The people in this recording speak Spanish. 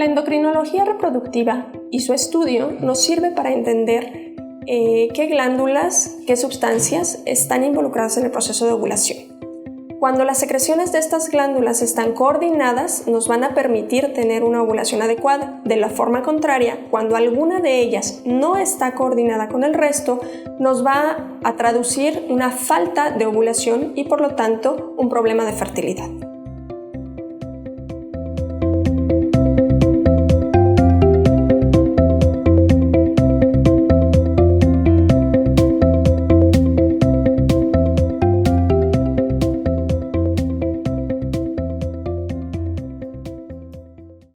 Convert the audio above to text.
La endocrinología reproductiva y su estudio nos sirve para entender qué glándulas, qué sustancias están involucradas en el proceso de ovulación. Cuando las secreciones de estas glándulas están coordinadas, nos van a permitir tener una ovulación adecuada. De la forma contraria, cuando alguna de ellas no está coordinada con el resto, nos va a traducir una falta de ovulación y por lo tanto un problema de fertilidad.